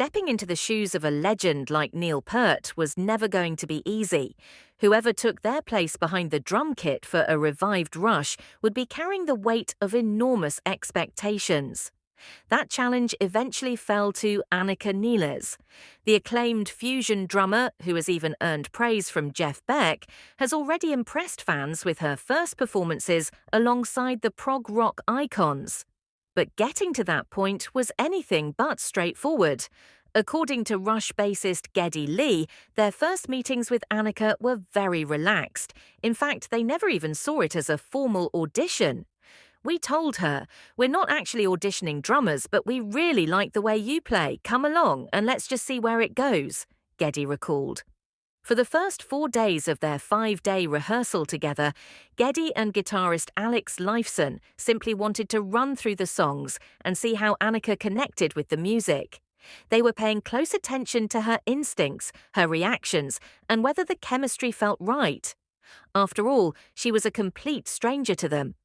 Stepping into the shoes of a legend like Neil Peart was never going to be easy. Whoever took their place behind the drum kit for a revived Rush would be carrying the weight of enormous expectations. That challenge eventually fell to Anika Nilles. The acclaimed fusion drummer, who has even earned praise from Jeff Beck, has already impressed fans with her first performances alongside the prog rock icons. But getting to that point was anything but straightforward. According to Rush bassist GeddyLee, their first meetings with Anika were very relaxed. In fact, they never even saw it as a formal audition. "We told her, we're not actually auditioning drummers, but we really like the way you play. Come along and let's just see where it goes," Geddy recalled. For the first 4 days of their 5-day rehearsal together, Geddy and guitarist AlexLifeson simply wanted to run through the songs and see how Anika connected with the music. They were paying close attention to her instincts, her reactions, and whether the chemistry felt right. After all, she was a complete stranger to them.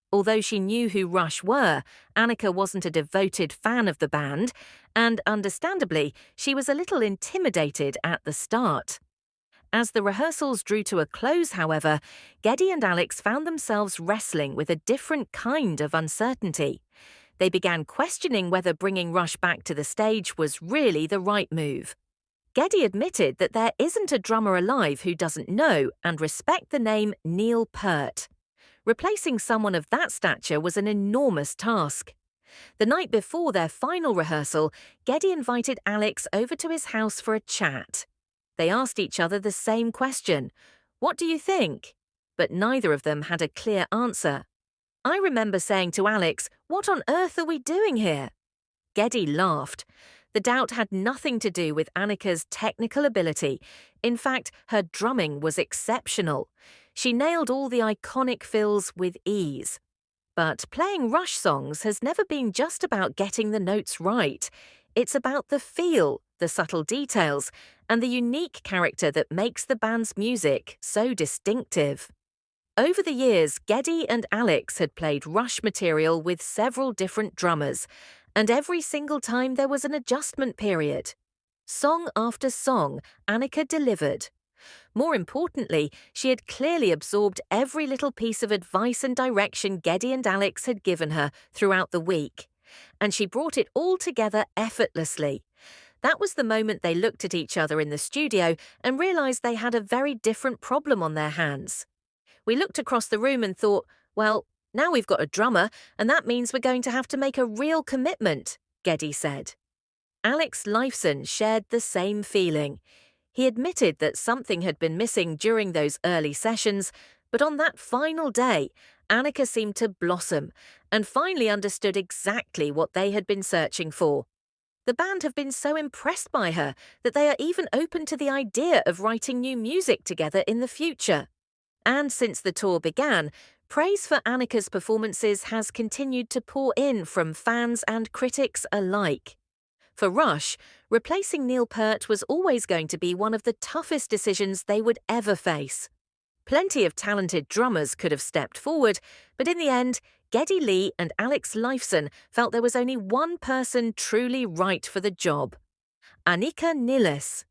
Although she knew who Rush were, Anika wasn't a devoted fan of the band, and understandably, she was a little intimidated at the start. As the rehearsals drew to a close, however, Geddy and Alex found themselves wrestling with a different kind of uncertainty. They began questioning whether bringing Rush back to the stage was really the right move. Geddy admitted that there isn't a drummer alive who doesn't know and respect the name Neil Peart. Replacing someone of that stature was an enormous task. The night before their final rehearsal, Geddy invited Alex over to his house for a chat. They asked each other the same question, "What do you think?" But neither of them had a clear answer. "I remember saying to Alex, 'What on earth are we doing here?'" Geddy laughed. The doubt had nothing to do with Anika's technical ability. In fact, her drumming was exceptional. She nailed all the iconic fills with ease. But playing Rush songs has never been just about getting the notes right. It's about the feel, the subtle details, and the unique character that makes the band's music so distinctive. Over the years, Geddy and Alex had played Rush material with several different drummers, and every single time there was an adjustment period. Song after song, Anika delivered. More importantly, she had clearly absorbed every little piece of advice and direction Geddy and Alex had given her throughout the week, and she brought it all together effortlessly. That was the moment they looked at each other in the studio and realized they had a very different problem on their hands. "We looked across the room and thought, well, now we've got a drummer, and that means we're going to have to make a real commitment," Geddy said. AlexLifeson shared the same feeling. He admitted that something had been missing during those early sessions, but on that final day, Anika seemed to blossom and finally understood exactly what they had been searching for. The band have been so impressed by her that they are even open to the idea of writing new music together in the future. And since the tour began, praise for Anika's performances has continued to pour in from fans and critics alike. For Rush, replacing Neil Peart was always going to be one of the toughest decisions they would ever face. Plenty of talented drummers could have stepped forward, but in the end, GeddyLee and AlexLifeson felt there was only one person truly right for the job: Anika Nilles.